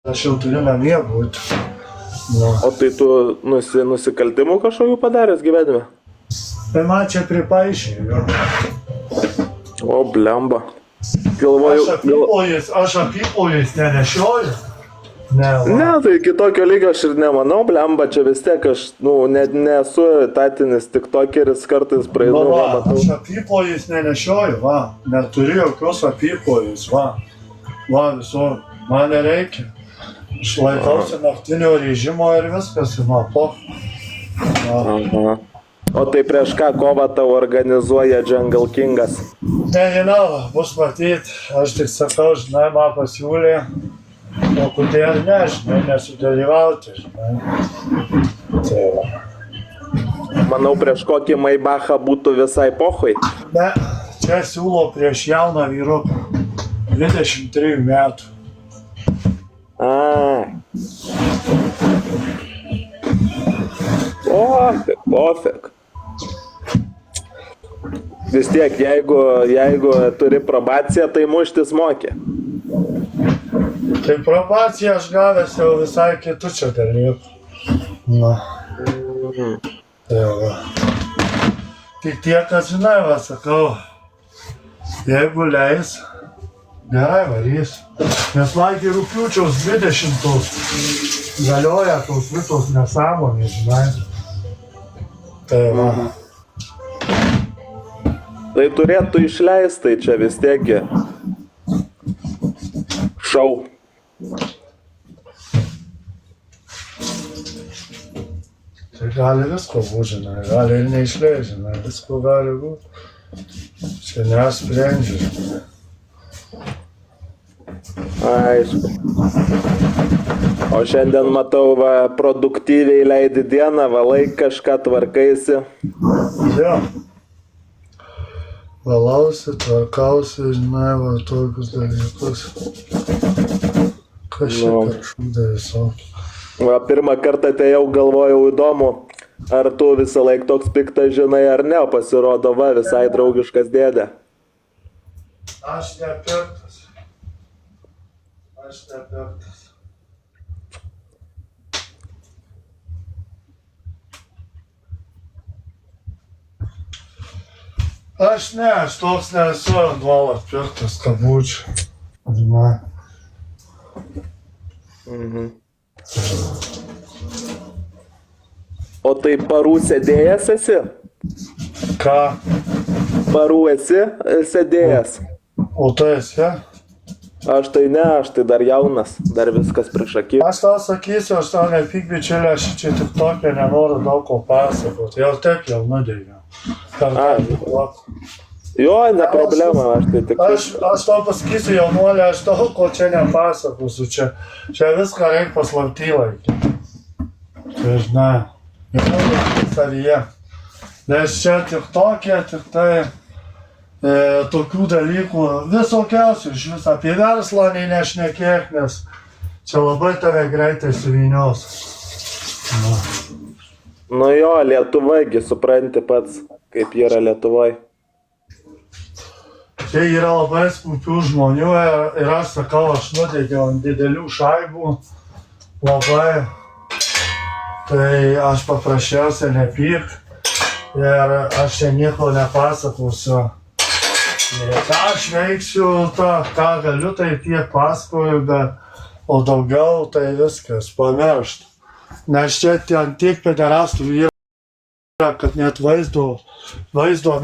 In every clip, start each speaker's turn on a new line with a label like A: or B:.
A: Aš jau turiu namie būti. Nu.
B: O tai tu nusikaltimų kažkokių padaręs gyvenime?
A: Tai man čia pripaišė, jo.
B: O, blemba. Galvoju,
A: Aš apypojais nenešioju. Ne,
B: tai kitokio lygio aš ir nemanau, blemba, čia vis tiek aš, nesu etatinis tiktokeris, kartais praeinu, matau.
A: Aš apypojais nenešioju, va. Neturiu jokios apypojais, va. Va, visur. Man nereikia. Aš laikausi naktinio režimo ir viskas, va, po.
B: Aha. O tai prieš ką kovą tau organizuoja Jungle Kingas?
A: Nežinau, bus matyt. Aš tik sakau, žinai, man pasiūlė. O kodėl ne, žinai, nesudalyvauti, žinai. Tai va.
B: Manau, prieš kokį Maybachą būtų visai pohui.
A: Ne, čia siūlo prieš jauną vyruką. 23 metų.
B: Pofik. Vis tiek, jeigu turi probaciją, tai muštis moki.
A: Tai probaciją aš gavęs jau visai kitų čia dalykų. Na. Tai va. Tik tiek, kad žinai, va, sakau, jeigu leis, gerai varys. Nes laikį rugpjūčiaus 20 galioja tos visos nesąmonės, žinai. Tai va.
B: Tai turėtų išleisti, tai čia vis tiekgi šou.
A: Tai gali visko būti, žinai, gali ir neišleis, žinai, visko gali būti. Čia nesprendžia, žinai.
B: Aišku. O šiandien matau, va, produktyviai leidi dieną, valai kažką, tvarkaisi.
A: Jo. Valausi, tvarkausi, žinai, va, tokius dalykus. Kas čia karšūdė visokių.
B: Va, pirmą kartą atėjau, galvojau įdomu, ar tu visą laik toks piktas, žinai, ar ne, pasirodo, va, visai draugiškas dėdė.
A: Aš nepirktas. Aš nepirktas. Aš toks nesu nuolat pirktas, kad būčiau. Žinai.
B: O tai parų sėdėjęs esi?
A: Ką?
B: Parų esi sėdėjęs?
A: O tu esi?
B: Aš tai ne, aš tai dar jaunas, dar viskas priešaky.
A: Aš tau sakysiu, aš tau nepyk, bičiulė, aš čia tik tokia nenoriu daug ko pasakoti. Jau taip jau nudėgiau.
B: Jo, ne problema, aš tai tik...
A: Aš tau pasakysiu, jaunuolė, aš daug ko čia nepasakosiu. Čia viską reikia paslapty laikyti. Tai žinai, jaunuolė savyje. Nes čia tik tokie, tik tai tokių dalykų visokiausių iš vis. Apie verslą nei nešnekėk, nes čia labai tave greitai suvynios.
B: Nu jo, Lietuvagi, supranti pats, kaip yra Lietuvoj.
A: Čia yra labai skupių žmonių ir aš sakau, aš nudėgiau ant didelių šaibų labai. Tai aš paprasčiausiai nepyk ir aš čia nieko nepasakosiu. Ką aš veiksiu, ką galiu, tai tiek pasakoju, o daugiau tai viskas, pamiršt. Nes čia ten tiek pederastų yra, kad net vaizdo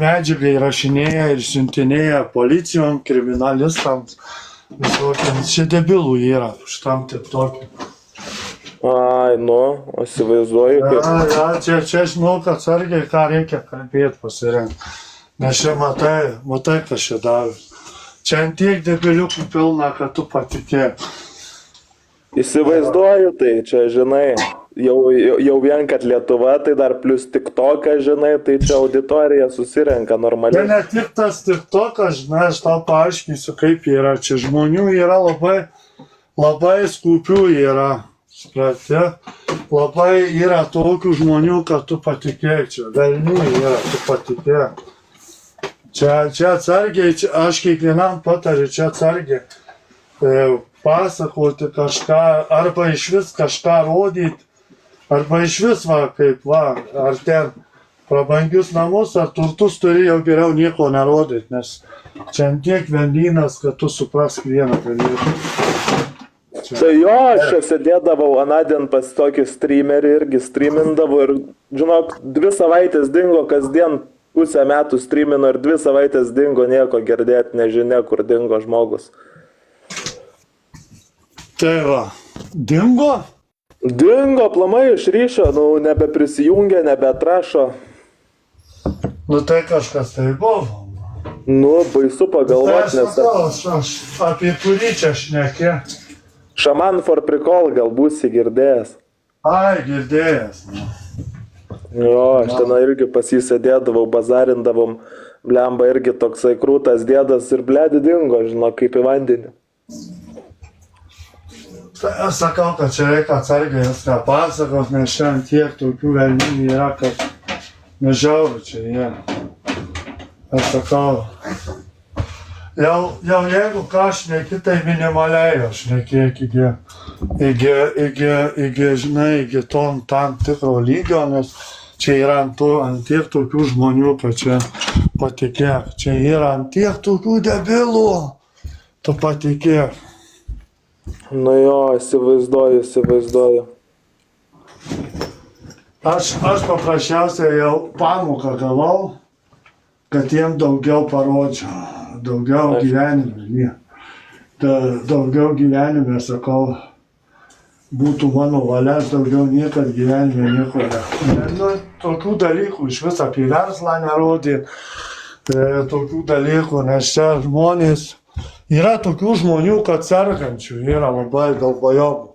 A: medžiagą įrašinėja ir siuntinėja policijom, kriminalistams, visokiams. Čia debilų yra, šitam tik tokį.
B: Ai, nu, įsivaizduoju, kaip...
A: Čia žinau, kad sargiai, ką reikia kalbėti, pasirinkti. Nes čia matai, kas čia davė. Čia ant tiek debiliukų pilna, kad tu patikėk.
B: Įsivaizduoju, tai čia, žinai, jau vien, kad Lietuva, tai dar plus TikTokas, žinai, tai čia auditorija susirenka normaliai.
A: Tai ne tik tas TikTokas, žinai, aš tau paaiškinsiu, kaip yra. Čia žmonių yra labai skupių yra. Sprati, labai yra tokių žmonių, kad tu patikėk čia. Velnių yra, tu patikėk. Čia atsargiai, aš kiekvienam patariu, čia atsargiai. pasakoti kažką, arba iš vis kažką rodyti, arba iš vis va, kaip va, ar ten prabangius namus, ar turtus turi jau geriau nieko nerodyti, nes čia tiek vendynas, kad tu suprask vieną dalyką.
B: Tai jo, aš čia sėdėdavau anadien pas tokį streamerį, irgi streamindavau ir, žinok, 2 savaitės dingo kasdien, pusę metų streamino ir 2 savaitės dingo, nieko girdėti, nežinia, kur dingo žmogus.
A: Tai va, dingo?
B: Dingo aplamai iš ryšio, nu, nebeprisijungia, nebeatrašo.
A: Nu tai kažkas tai buvo.
B: Nu, baisu pagalvoti,
A: nes... Aš apie kurį čia šnekė.
B: Shaman for Prikol gal būsi girdėjęs.
A: Ai, girdėjęs.
B: Jo, aš ten irgi pasisėdėdavau, bazarindavom, blemba irgi toksai krūtas dėdas ir bledi dingo, žinau, kaip į vandenį.
A: Tai aš sakau, kad čia reikia atsargiai viską pasakot, nes šiandien tiek tokių velnių yra, kad nežiauru čia jie. Aš sakau, jau jeigu ką šneki, tai minimaliai aš šnekėk iki tam tikro lygio, nes čia yra ant tiek tokių žmonių, kad čia patikėk, čia yra ant tiek tokių debilų, tu patikėk.
B: Nu jo, įsivaizduoju.
A: Aš paprasčiausiai jau pamoką gavau, kad jiem daugiau parodžiau. Daugiau gyvenime, daugiau gyvenime, sakau, būtų mano valia, daugiau niekad gyvenime nieko ne. Nu, tokių dalykų iš vis apie verslą nerodė, tokių dalykų, nes čia žmonės, yra tokių žmonių, kad sergančių, yra labai galvojobų.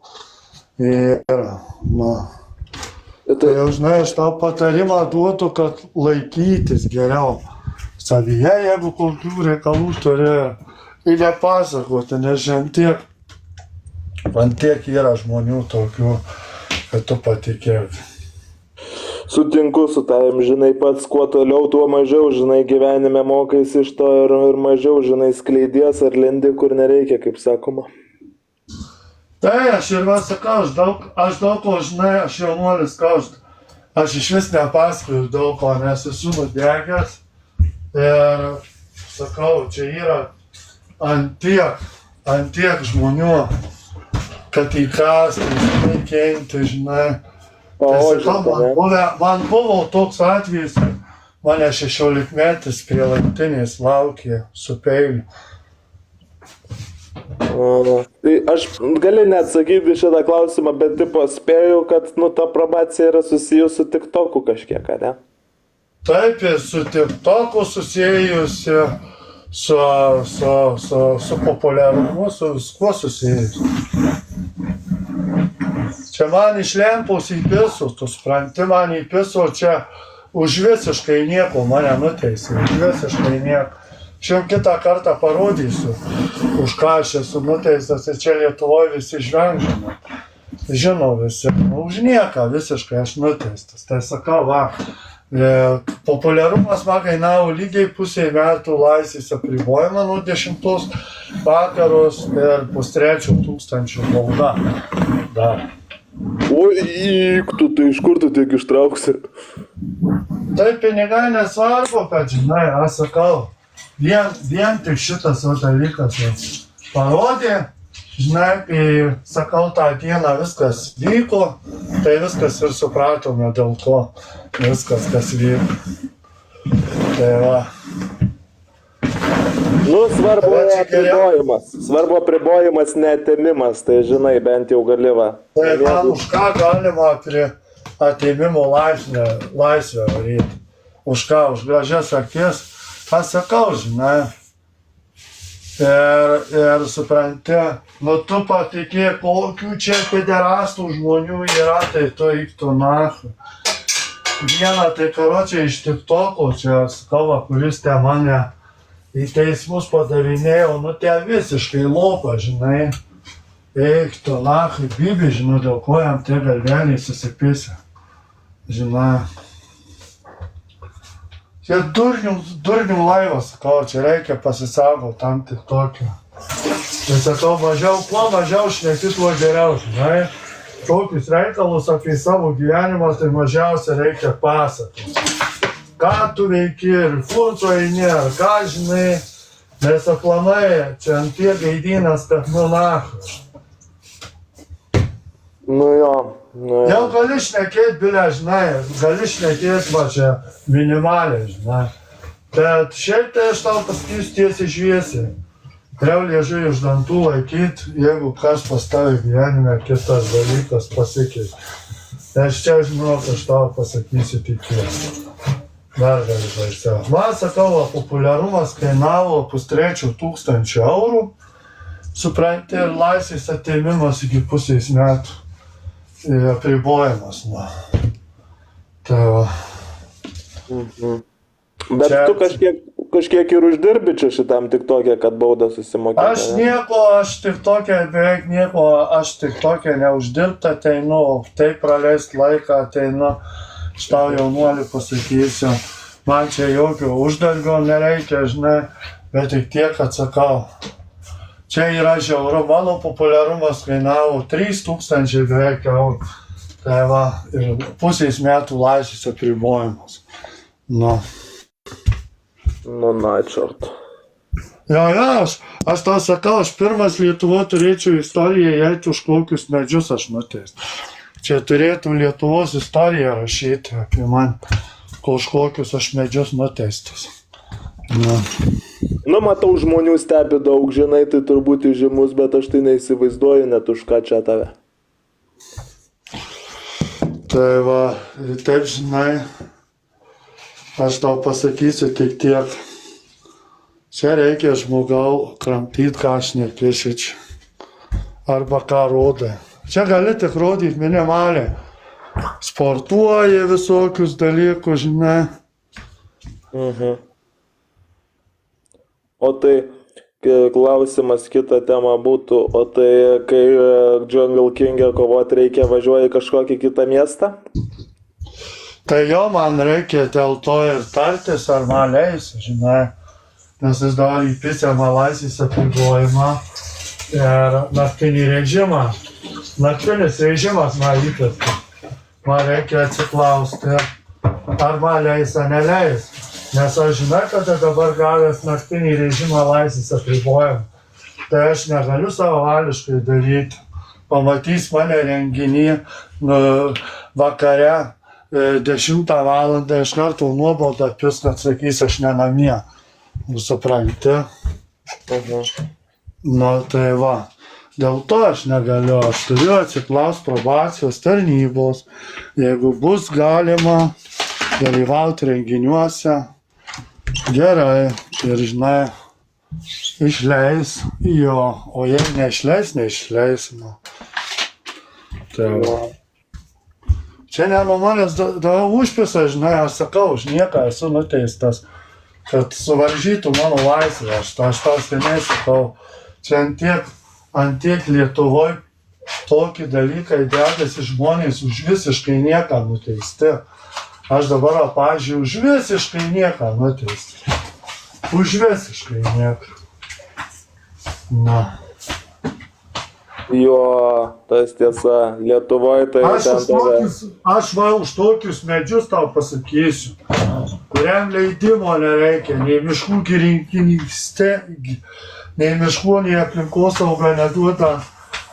A: Ir, na, tai jau žinai, aš tau patarimą duodu, kad laikytis geriau. Savyje, jeigu kokių reikalų turi ir nepasakoti, nes man tiek yra žmonių tokių, kad tu patikėk.
B: Sutinku su tavim, žinai, pats kuo toliau, tuo mažiau, žinai, gyvenime mokais iš to ir mažiau, žinai, skleidies ar lendi, kur nereikia, kaip sakoma.
A: Tai aš ir sakau, aš daug ko, žinai, aš jaunuolis, aš iš vis nepasakoju daug ko, nes esu nudegęs. Ir sakau, čia yra ant tiek žmonių, kad įkasti, žinai, kenti, žinai. Tai sakau, man buvo toks atvejis, mane 16-metis prie laiptinės laukė su peiliu.
B: Tai aš gali neatsakyti šitą klausimą, bet tipo spėju, kad ta probacija yra susijusi su TikToku kažkiek, ne?
A: Taip, ir su TikToku susijusi, su populiarumu, su viskuo susijusi. Čia man iš lempos įpiso, tu supranti, man įpiso čia už visiškai nieko mane nuteisė, už visiškai nieko. Šiandien kitą kartą parodysiu, už ką aš esu nuteistas, ir čia Lietuvoje visi žvengiame. Žinau visi, už nieką visiškai aš nuteistas. Tai sakau, va. Populiarumas man kainavo lygiai pusę metų laisvės apribojimą nuo 10 vakarus ir 3,5 bauda. Dar.
B: Oi, tu tai iš kur tu tiek ištrauksi?
A: Tai pinigai nesvarbu, kad žinai, aš sakau, vien tik šitas dalykas parodė, žinai, kai sakau, tą dieną viskas vyko, tai viskas ir supratome dėl ko viskas, kas vyko. Tai va.
B: Nu, svarbu apribojimas. Svarbu apribojimas, neatėmimas, tai žinai, bent jau gali va.
A: Tai man už ką galima prie atėmimo laisvę varyti? Už ką? Už gražias akis? Aš sakau, žinai. Ir supranti, nu tu patikėk, kokių čia pederastų žmonių yra, tai tu eiktų nachu. Vieną tai karočią iš TikToko, čia skova, kuris te mane į teismus padavinėjo, nu te visiškai lopa, žinai. Eiktų nachu, bibi, žinau, dėl ko jam tie galveliai susipisa. Žinai. Čia durnių laivas, sakau, čia reikia pasisaugot tam tik tokio. Tai sakau, kuo mažiau šneki, tuo geriau, žinai. Tokius reikalus apie savo gyvenimą, tai mažiausia reikia pasakoti. Ką tu veiki ir kur tu eini, ar ką žinai, nes aplamai čia ant tiek gaidynės, kad nachas.
B: Nu jo.
A: Jau gali šnekėti, bilė, žinai, gali šnekėti, va čia minimaliai, žinai. Bet šiaip tai aš tau pasakysiu tiesiai šviesiai. Geriau liežuvį iš dantų laikyt, jeigu kas pas tavai gyvenime kitas dalykas pasikeis. Nes čia žinau, kad aš tau pasakysiu tikiuosi. Dar gali baisiau. Man sakau, populiarumas kainavo 3,5 eurų. Supranti, ir laisvės atėmimas iki pusės metų. Apribojimas, na. Tai va.
B: Bet čia... tu kažkiek ir uždirbi čia šitam TikTok'e, kad baudą susimokėti.
A: Aš TikTok'e neuždirbta, ateinu, taip praleist laiką, ateinu, aš tau jaunuolį pasakysiu, man čia jokio uždarbio nereikia, žinai, bet tik tiek atsakau. Čia yra žiauru, mano populiarumas kainavo 3,000 beveik eurų. Tai va, ir pusės metų laisvės apribojimas. Nu.
B: Nu, na, čiort.
A: Jo, aš tau sakau, aš pirmas Lietuvo turėčiau istoriją, jeigu už kokius medžius aš nuteist. Čia turėtų Lietuvos istoriją rašyti apie man, už kokius aš medžius nuteistas.
B: Nu, matau, žmonių stebi daug, žinai, tai turbūt įžymus, bet aš tai neįsivaizduoju net už ką čia tave.
A: Tai va, taip žinai, aš tau pasakysiu tik tiek. Čia reikia žmogau kramtyti, ką aš nekišičiu. Arba ką rodai. Čia gali tik rodyti minimaliai. Sportuoji visokius dalykus, žinai.
B: O tai klausimas kita tema būtų, o tai kai Jungle King'e kovoti reikia, važiuoji į kažkokį kitą miestą?
A: Tai jo, man reikia dėl to ir tartis, ar man leis, žinai. Nes jis dabar įpisė man laisvės apribojimą ir naktinį režimą. Naktinis režimas man įpisė. Man reikia atsiklausti, ar man leis, ar neleis. Nes aš žinai, kad dabar gavęs naktinį režimą laisvės apribojimą. Tai aš negaliu savavališkai daryti. Pamatys mane renginį vakare 10 valandą iš karto nuobaudą pis, kad sakys, aš ne namie. Supranti? Nu tai va. Dėl to aš negaliu. Aš turiu atsiklausti probacijos tarnybos. Jeigu bus galima dalyvauti renginiuose, gerai, ir žinai, išleis jo, o jei neišleis, nu. Tai va. Čia ne nuo manęs užpisa, žinai, aš sakau, už nieką esu nuteistas, kad suvaržytų mano laisvę, aš tau seniai sakau. Čia ant tiek Lietuvoje tokį dalyką dedasi žmonės už visiškai nieką nuteisti. Aš dabar, pavyzdžiui, už visiškai nieką nuteisti. Už visiškai nieką. Na.
B: Jo, tas tiesa, Lietuvoje tai
A: Aš va už tokius medžius tau pasakysiu, kuriam leidimo nereikia, nei miškų girinkynystė, nei miškų, nei aplinkosauga neduoda,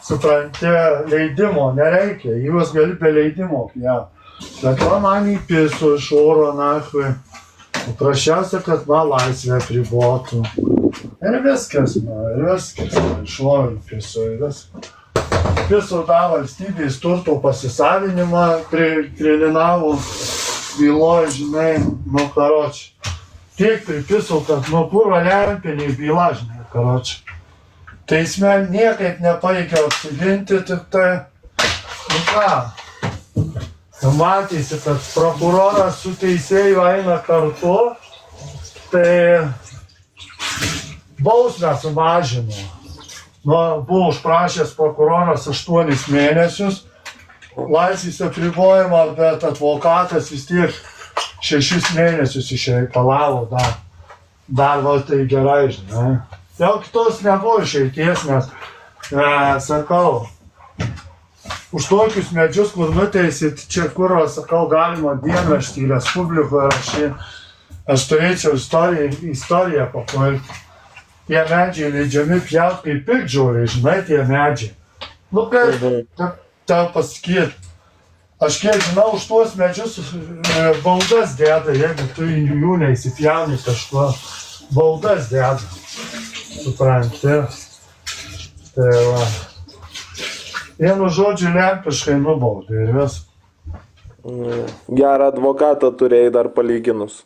A: supranti, leidimo nereikia, juos gali be leidimo pjauti. Bet man įpisu iš oro nachui. Paprasčiausia, kad man laisvę apribotų. Ir viskas, iš oro įpisu, ir viskas. Įpisu tą valstybės turto pasisavinimą, kriminalų byloj, žinai, nu karoči. Tiek pripisu, kad nuo purva lempinį bylą, žinai, karoči. Teisme niekaip nepaikia apsiginti, tik tai, nu ką. Matysi, kad prokuroras su teisėju eina kartu, tai bausmę sumažino. Buvo užprašęs prokuroras 8 mėnesius, laisvės apribojimą, bet advokatas vis tiek 6 mėnesius išreikalavo dar va tai gerai, žinai. jau kitos nebuvo išeities, nes, sakau, už tokius medžius, kur nuteisit, čia kur, sakau, galima dienraštį Respublikoje rašyti, aš turėčiau istoriją papuolti. Tie medžiai leidžiami pjaut kaip piktžoliai, žinai, tie medžiai. Nu, kaip tau pasakyti, aš kiek žinau, už tuos medžius baudas deda, jeigu tu jų neįsipjauni kažko, baudas deda, supranti. Tai va. Vienu žodžiu lempiškai nubaudė ir vis.
B: Gerą advokatą turėjai dar palyginus.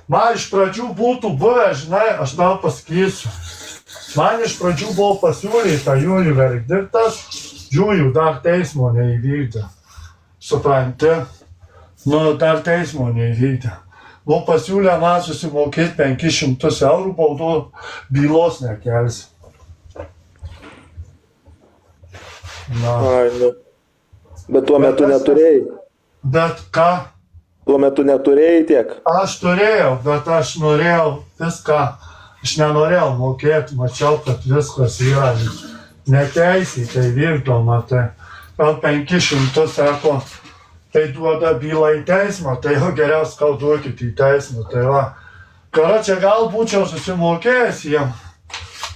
A: Man iš pradžių būtų buvę, žinai, aš tau pasakysiu. Man iš pradžių buvo pasiūlyta jųjų verdiktas, jųjų dar teismo neįvykdė. Supranti? Nu, dar teismo neįvykdė. Buvo pasiūlę man susimokėti 500 eurų, baudo bylos nekelsi. Na.
B: Ai, nu. Bet tuo metu neturėjai.
A: Bet ką?
B: Tuo metu neturėjai tiek.
A: Aš turėjau, bet aš norėjau viską, aš nenorėjau mokėti, mačiau, kad viskas yra neteisėtai vykdoma, tai gal 500 sako, tai duoda bylą į teismą, tai jau geriausia gal duokit į teismą, tai va. Karočią gal būčiau susimokėjęs jiem,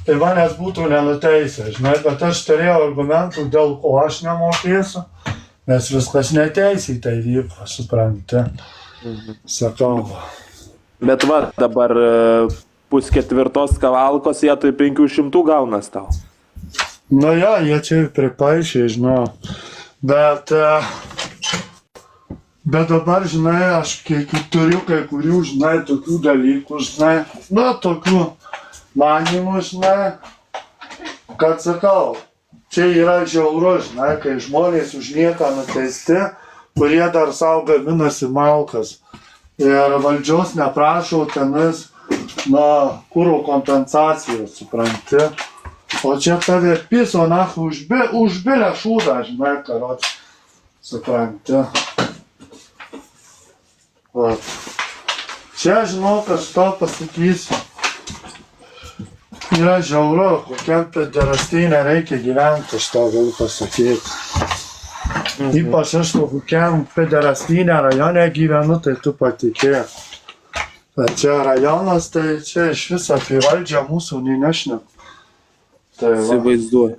A: tai manęs būtų nenuteisę, žinai, bet aš turėjau argumentų, dėl ko aš nemokėsiu. Nes viskas neteisėtai vyko, supranti. Sakau.
B: Bet va, dabar 3/4 kavalkos vietoj 500 gaunas tau.
A: Nu jo, jie čia pripaišė, žinau. Bet dabar, žinai, aš turiu kai kurių, žinai, tokių dalykų, žinai, nu, tokių manimų, žinai, kad sakau, čia yra žiauru, žinai, kai žmonės už nieką nuteisti, kurie dar savo gaminasi malkas. Ir valdžios neprašo tenis, na, kuro kompensacijos, supranti. O čia tave piso, na, už bilę šūdą, žinai, karoč, supranti. Va. Čia, žinau, aš tau pasakysiu. Yra žiauru, kokiam pederastynė reikia gyventi, aš tau galiu pasakyti. Ypač aš kokiam pederastynė rajone gyvenu, tai tu patikėk. Bet čia rajonas, tai čia iš vis apie valdžią mūsų nešneku. Tai va.
B: Įsivaizduoju.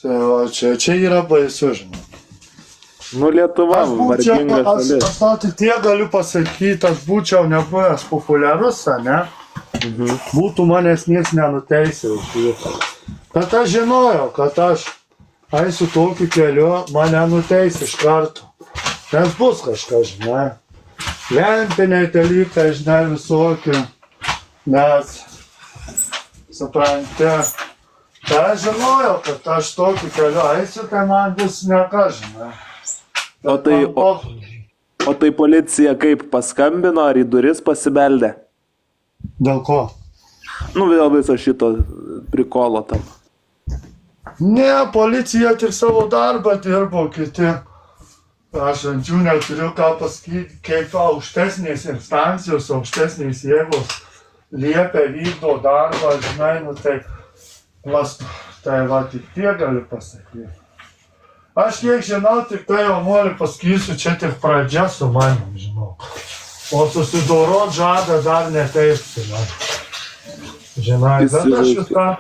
A: Tai va, čia yra baisu, žinau.
B: Nu, Lietuva, varginga šalis.
A: Aš tau tik tiek galiu pasakyti, aš būčiau nebuvęs populiarus, ne? Būtų manęs nieks nenuteisė už šitą. Bet aš žinojau, kad aš eisiu tokiu keliu, mane nuteis iš karto. Nes bus kažkas, žinai. Lempiniai dalykai, žinai, visokių. Nes, supranti, tai aš žinojau, kad aš tokiu keliu eisiu, tai man bus neka, žinai.
B: O tai policija kaip paskambino, ar į duris pasibeldė?
A: Dėl ko?
B: Nu, vėl viso šito prikolo tam.
A: Ne, policija tik savo darbą dirbo, kiti. Aš ant jų neturiu ką pasakyti, kaip aukštesnės instancijos, aukštesnės jėgos liepia vykdo darbą, žinai, nu tai va tik tiek galiu pasakyti. Aš kiek žinau, tik tai jau noriu pasakysiu, čia tik pradžia su manim, žinau. O susidorot žada dar netaip, žinai, bet aš vis tam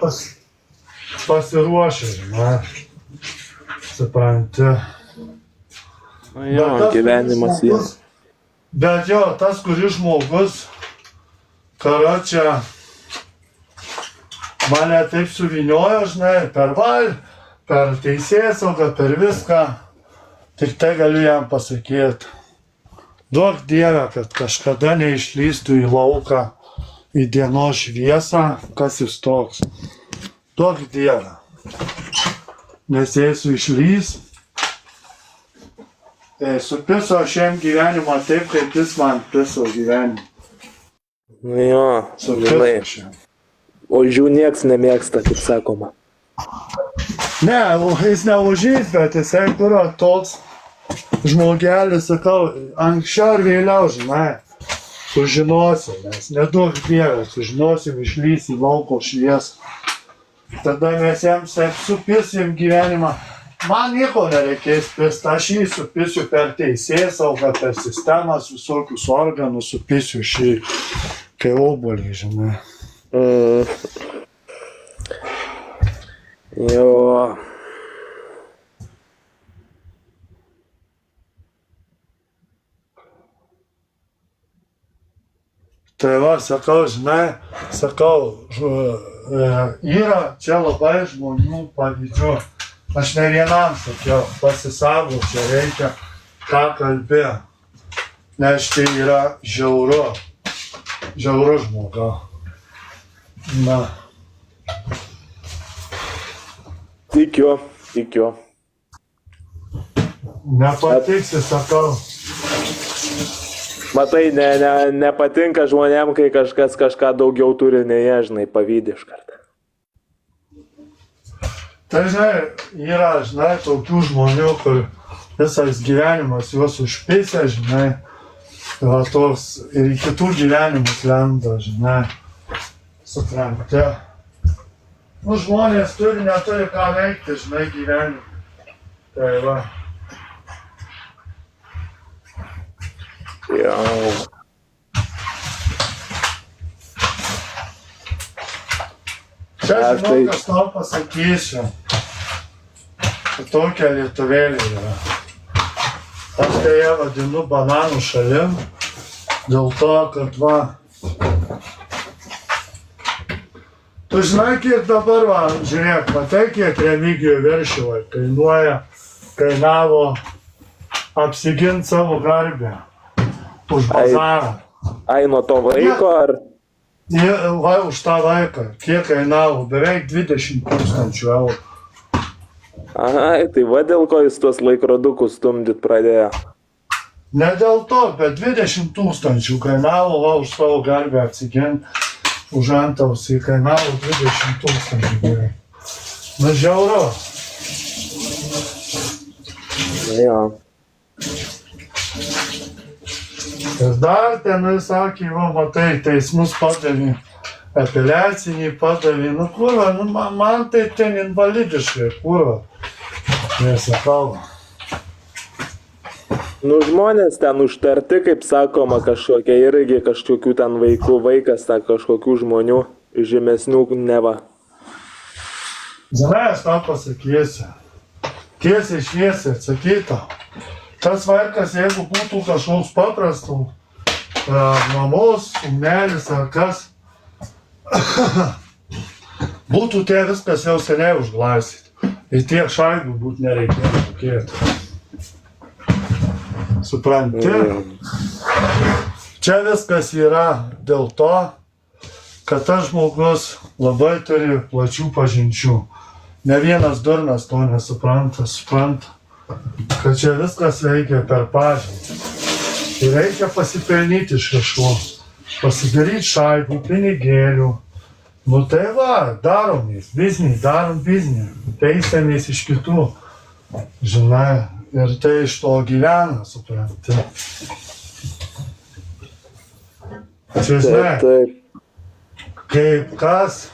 A: pasiruošiu, žinai, supranti.
B: Jo, gyvenimas jie.
A: Bet jo, tas, kuris žmogus, karočią, mane taip suviniojo, žinai, per teisėsaugą, per viską, tik tai galiu jam pasakyti. Duok Dieve, kad kažkada neišlystų į lauką, į dienos šviesą, kas jis toks. Duok Dieve. Nes jeigu išlys, supiso šiam gyvenimą taip, kaip jis man piso gyvenimą.
B: Nu jo, žinai. O žiū nieks nemėgsta, kaip sakoma.
A: Ne, jis neužys, bet jisai kurio toks žmogelis, sakau, anksčiau ar vėliau, žinai, sužinosim, mes neduok Dieve, sužinosim, išlys į lauko šviesą. Tada mes jiems supirsim gyvenimą. Man nieko nereikės pist, aš jį supisiu per teisėsaugą, per sistemas, visokius organus supisiu šį, kai obuolį, žinai.
B: Jo.
A: Tai va, sakau, žinai, yra čia labai žmonių pavyzdžių. Aš ne vienam sakiau, pasisavo, čia reikia ką kalbė. Nes tai yra žiauru. Žiauru žmogau. Na.
B: Tikiu.
A: Nepatiksi, sakau.
B: Matai, nepatinka žmonėm, kai kažkas kažką daugiau turi, nei jie, žinai, pavydi iš karto.
A: Tai, žinai, yra, žinai, tokių žmonių, kur visas gyvenimas juos užpisė, žinai, va toks ir į kitų gyvenimus lenda, žinai, supranti. Nu, žmonės neturi ką veikti, žinai, gyvenime. Tai va.
B: Jau.
A: Čia, žinau, kas tau pasakysiu. Tokia lietuvėlė yra. Aš tai ją vadinu bananų šalim, dėl to, kad va. Tu žinai, kiek dabar, va, žiūrėk, matai, kiek Remigijui Veršilai kainavo apsiginti savo garbę už bazarą.
B: Ai, nuo to vaiko ar?
A: Va, už tą vaiką. Kiek kainavo? Beveik 20 000 eurų.
B: Ai, tai va dėl ko jis tuos laikrodukus stumdyt pradėjo.
A: Ne dėl to, bet 20 000 kainavo, va, už savo garbę apsiginti. Už antausį kainavo 20 000 beveik. Na, žiauru.
B: Jo.
A: Ir dar ten sakė, va, matai, teismus padavė, apeliacinį padavė, nu kurva, nu man tai ten invalidiškai, kurva, nesakau.
B: Nu žmonės ten užtarti, kaip sakoma, kažkokie irgi kažkokių ten vaikų, vaikas, ten kažkokių žmonių žemesnių neva.
A: Žinai, aš tau pasakysiu, tiesiai šviesiai atsakyta. Tas vaikas, jeigu būtų kažkoks paprastų, mamos, sūnelis ar kas, būtų tie viskas jau seniai užglaistyti. Ir tiek šaibų būtų nereikėjo mokėti. Supranti? Čia viskas yra dėl to, kad tas žmogus labai turi plačių pažinčių. Ne vienas durnas to nesupranta, kad čia viskas reikia per pažintį. Ir reikia pasipelnyti iš kažko, pasidaryti šaibų, pinigėlių. Nu tai va, daromės, darom biznį, teisėmės iš kitų, žinai, ir tai iš to gyvena, supranti. Čia, žinai, kaip kas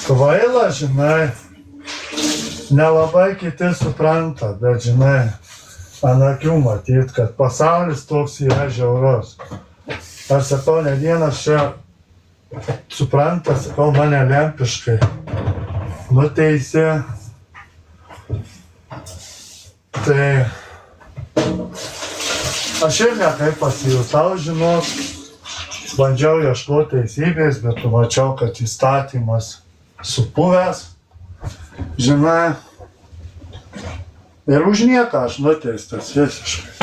A: kvaila, žinai, nelabai kiti supranta, bet žinai, ant akių matyt, kad pasaulis toks yra žiaurus. Aš sakau, ne vienas čia supranta, sakau, mane lempiškai nuteisė. Tai aš ir nekaip pasijutau, žinok, bandžiau ieškoti teisybės, bet mačiau, kad įstatymas supuvęs. Žinai, ir už nieką aš nuteistas visiškai.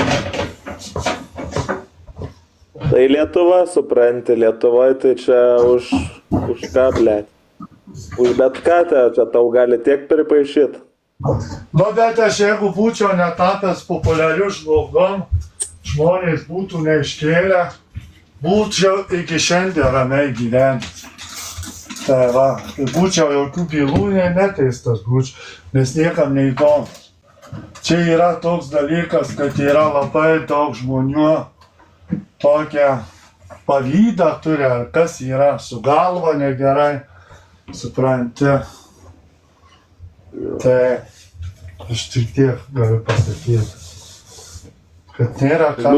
B: Tai Lietuva, supranti, Lietuvoje tai čia už ką, blėt. Už bet ką, čia tau gali tiek pripaišyti.
A: Nu, bet aš jeigu būčiau netapęs populiariu žmogum, žmonės būtų neiškėlę, būčiau iki šiandien ramiai gyventi. Tai va, būčiau jokių bylų neteistas būčiau, nes niekam neįdomu. Čia yra toks dalykas, kad yra labai daug žmonių tokie pavydą turi, ar kas yra, su galva negerai, supranti. Tai aš tik tiek galiu pasakyti, kad nėra ką.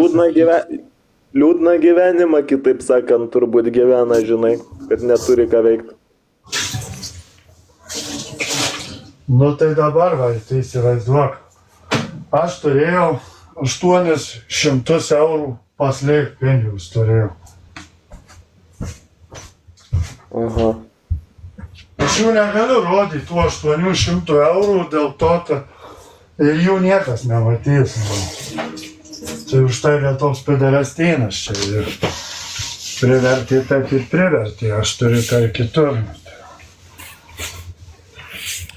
B: Liūdną gyvenimą, kitaip sakant, turbūt gyvena, žinai, kad neturi ką veikti.
A: Nu tai dabar, tai įsivaizduok, aš turėjau 800 eurų paslėpti pinigus turėjau.
B: Aha.
A: Aš jų negaliu rodyti, tų 800 eurų, dėl to, kad ir jų niekas nematys. Tai už tai toks pederastynas čia ir privertė, taip ir privertė, aš turiu tai kitur.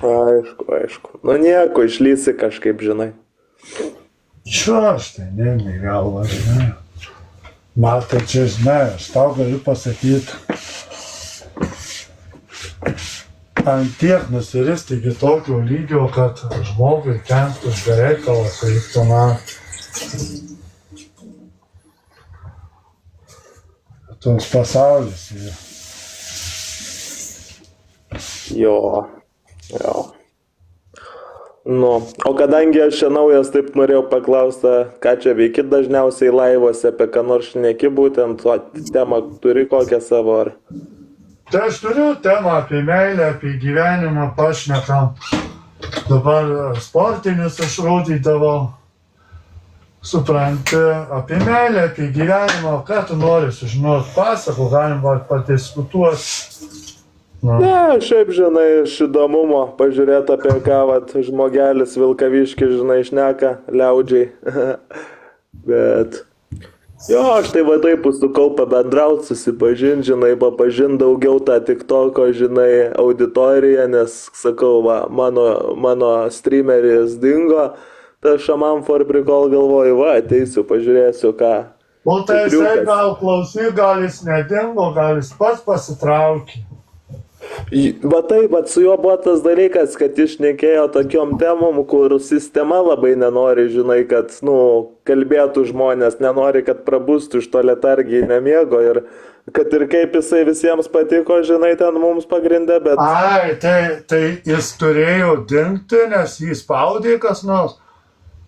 B: Aišku. Nu nieko, išlysi kažkaip, žinai.
A: Čia aš tai neina į galvą, žinai. Matai, čia žinai, aš tau galiu pasakyti, ant tiek nusiristi iki tokio lygio, kad žmogui kenktų be reikalo, tai tu man. Toks pasaulis yra.
B: Jo. Nu, o kadangi aš čia naujas, taip norėjau paklausti, ką čia veiki dažniausiai laivuose, apie ką nors šneki, būtent temą turi kokią savo ar?
A: Tai aš turiu temą apie meilę, apie gyvenimą, pašnekam. Dabar sportinius aš rodydavau. Supranti, apie meilę, apie gyvenimą, ką tu nori sužinoti, pasakų, galim padiskutuoti.
B: Ne, šiaip, žinai, iš įdomumo pažiūrėti apie ką, žmogelis Vilkaviškis, žinai, šneka, liaudžiai. Bet, jo, aš tai taip užsukau pabendrauti, susipažinti, žinai, papažinti daugiau tą TikToko, žinai, auditoriją, nes, sakau, mano streameris dingo. Tai aš man for prikol galvoju, ateisiu, pažiūrėsiu ką.
A: O tai jisai gal klausy, gal jis nedingo, gal jis pats pasitraukė.
B: Bet su juo buvo tas dalykas, kad jis šnekėjo tokiom temom, kur sistema labai nenori, žinai, kad, kalbėtų žmonės, nenori, kad prabustų iš to letarginio miego ir kad ir kaip jisai visiems patiko, žinai, ten mums pagrindė, bet...
A: Ai, tai jis turėjo dingti, nes jį spaudė kas nors.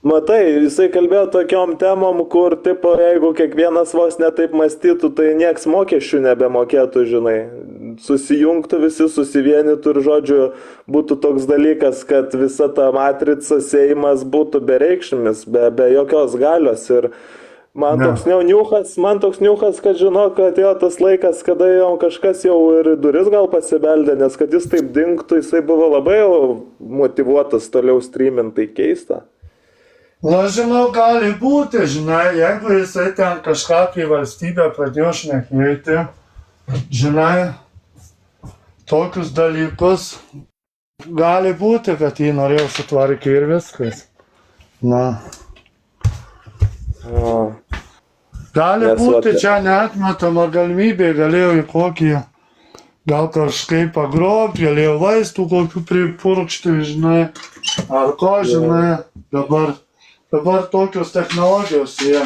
B: Matai, jisai kalbėjo tokiom temom, kur, tipo, jeigu kiekvienas vos netaip mąstytų, tai nieks mokesčių nebemokėtų, žinai. Susijungtų visi, susivienytų ir, žodžiu, būtų toks dalykas, kad visa ta matrica, seimas būtų bereikšmis, be jokios galios. Ir man toks niuchas, kad žinok, kad atėjo tas laikas, kada jau kažkas jau ir duris gal pasibeldė, nes kad jis taip dingtų, jisai buvo labai motyvuotas toliau streaminti, tai keista.
A: Na, žinau, gali būti, žinai, jeigu jisai ten kažką apie valstybę pradėjo šnekėti, žinai, tokius dalykus, gali būti, kad jį norėjo sutvarkyti ir viskas. Na. Gali būti, čia neatmetama galimybė, galėjo į kokį, gal kažkaip pagrobti, galėjo vaistų kokių pripurkšti, žinai, ar ko, žinai, Dabar tokios technologijos yra.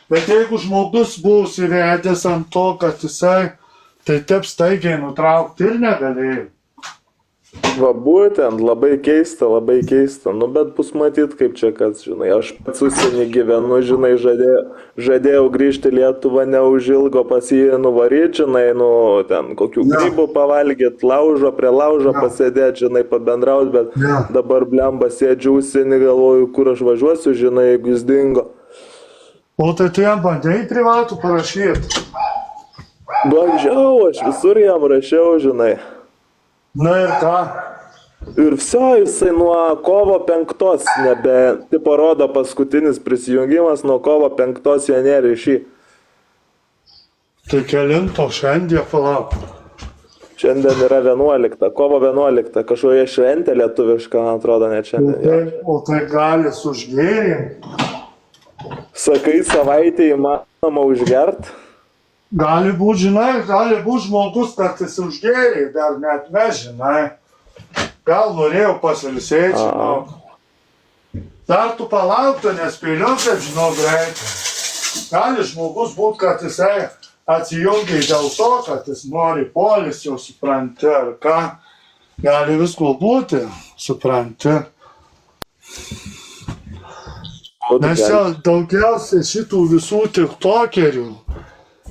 A: Bet jeigu žmogus buvo įvedęs ant to, kad jisai tai taip staigiai nutraukti ir negalėjo.
B: Va būtent, labai keista. Bet bus matyt, kaip čia kas, žinai, aš pats užsienį gyvenu, žinai, žadėjau grįžti į Lietuvą neužilgo pas jį nuvaryti, žinai, ten kokių grybų pavalgyti, prie laužo pasėdėti, žinai, pabendrauti, bet dabar blemba sėdžiu užsienį, galvoju, kur aš važiuosiu, žinai, jeigu jis dingo.
A: O tai tu jam bandėjai privatų parašyti?
B: Bandžiau, aš visur jam rašiau, žinai.
A: Na ir ką?
B: Ir jisai nuo kovo 5 tipo rodo paskutinis prisijungimas, nuo kovo 5 jie neryšį. Tai
A: kelinto šiandien palauk?
B: Šiandien yra 11, kovo 11, kažkokia šventė lietuviška, man atrodo, net šiandien.
A: O tai gali užgėrinti?
B: Sakai, savaitę įmanoma užgert?
A: Gali būti, žinai, žmogus, kad jis užgėrė, dar net nežinai. Gal norėjau pasilisėti, žinau. Dar tu palauktų, nespėliau, kaip žinau, greitai. Gali žmogus būti, kad jisai atsijungia dėl to, kad jis nori poilsio, supranti, ar ką. Gali visko būti, supranti. Nes čia daugiausiai šitų visų tiktokerių,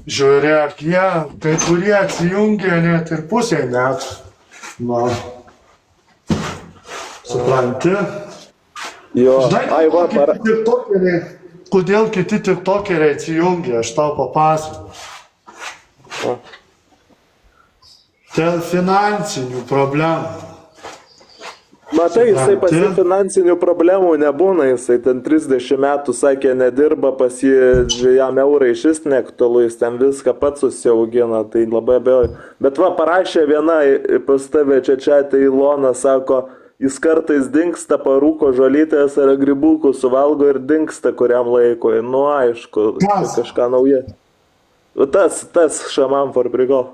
A: žiūrėk, jie, kai kurie atsijungia net ir pusę metų. Na, supranti?
B: Jo,
A: Žinai,
B: ai va,
A: kodėl kiti tiktokeriai atsijungia, aš tau papasakosiu. Dėl finansinių problemų.
B: Matai, jisai pasi finansinių problemų nebūna, jisai ten 30 metų sakė nedirba, jam eurai šis neaktualu, jis ten viską pats susiaugina, tai labai abejoju. Bet va, parašė viena pas tave čia Ilona, sako, jis kartais dingsta, parūko žolytės ar grybukų, suvalgo ir dingsta kuriam laikui. Nu, aišku, kažką nauja. Tas šamam for prigol.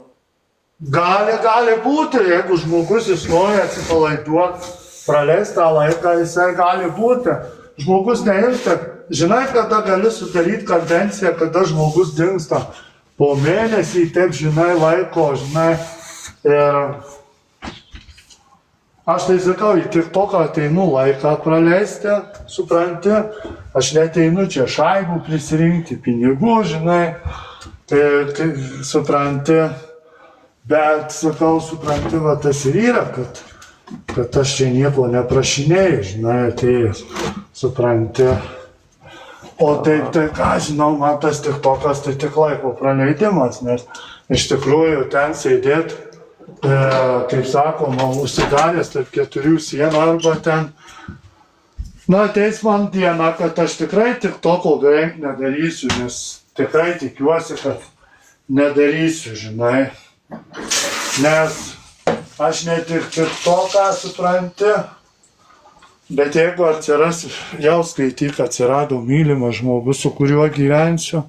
A: Gali būti, jeigu žmogus jis nori atsipalaiduoti, praleisti tą laiką, jisai gali būti. Žmogus neimta. Žinai, kada gali sudaryti konvenciją, kada žmogus dingsta. Po mėnesį, taip žinai, laiko, žinai. Ir aš tai sakau, į TikToką ateinu laiką praleisti, supranti. Aš neteinu čia šaibų prisirinkti, pinigų, žinai. Tai supranti. Bet, sakau, supranti, va tas ir yra, kad aš čia nieko neprašinėjau, žinai, atėjęs, supranti. O taip, tai ką žinau, man tas TikTokas tai tik laiko praleidimas, nes iš tikrųjų ten sėdėt, kaip sakoma, užsidaręs tarp 4 sienų arba ten, na, ateis man diena, kad aš tikrai TikToko beveik nedarysiu, nes tikrai tikiuosi, kad nedarysiu, žinai. Nes aš ne tik TikToką, supranti, bet jeigu atsiras, jau skaityk, atsirado mylimas žmogus, su kuriuo gyvensiu,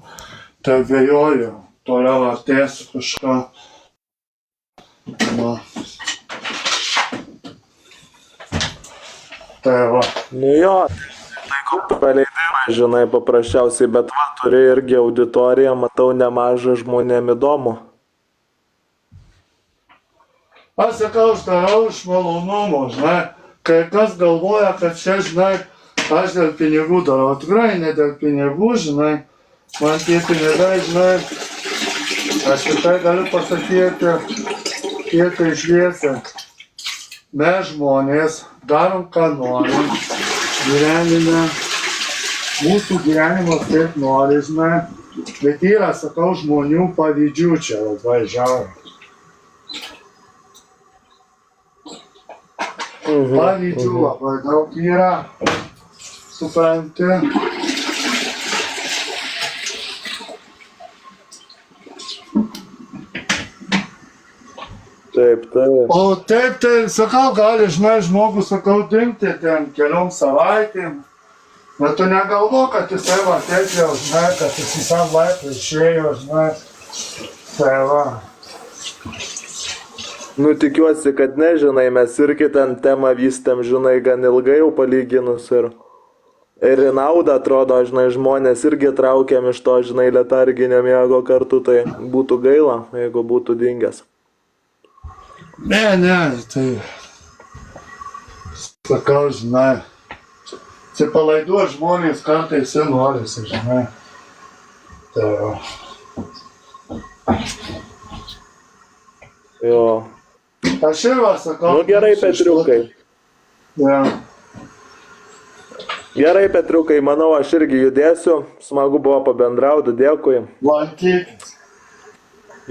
A: tai abejoju, toliau artėsiu kažką. Va. Tai va.
B: Nu jo, tai paleidimai, žinai, paprasčiausiai, bet va, turi irgi auditoriją, matau, nemažą žmonėm įdomu.
A: Aš sakau, aš darau iš malonumo, žinai, kai kas galvoja, kad čia, žinai, aš dėl pinigų darau, tikrai ne dėl pinigų, žinai, man tie pinigai, žinai, aš tikrai galiu pasakyti, tiek išviesiai, mes žmonės darom, ką norim, gyvenime, mūsų gyvenimas taip nori, žinai, bet yra, sakau, žmonių pavyzdžių čia labai žiauriai. Pavyzdžių labai daug yra, supranti.
B: Taip.
A: O taip, tai sakau, gali, žinai, žmogus, sakau, dingti ten keliom savaitėm. Bet tu negalvo, kad jisai va taip jau, žinai, kad jis į tą laiką išėjo, žinai. Tai va.
B: Nu, tikiuosi, kad nežinai, mes irgi ten temą vystėm, žinai, gan ilgai jau palyginus ir į naudą atrodo, žinai, žmonės irgi traukiam iš to, žinai, letarginio miego kartu, tai būtų gaila, jeigu būtų dingęs.
A: Ne, tai sakau, žinai, atsipalaiduot žmonės kartais ir norisi, žinai. Tai va.
B: Jo.
A: Aš ir va sakau.
B: Nu gerai, Petriukai.
A: Ja.
B: Gerai, Petriukai, manau, aš irgi judėsiu. Smagu buvo pabendrauti, dėkui.
A: Lankykis.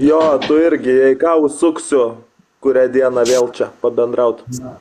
B: Jo, tu irgi, jei ką, užsuksiu, kurią dieną vėl čia pabendrauti.
A: Ja.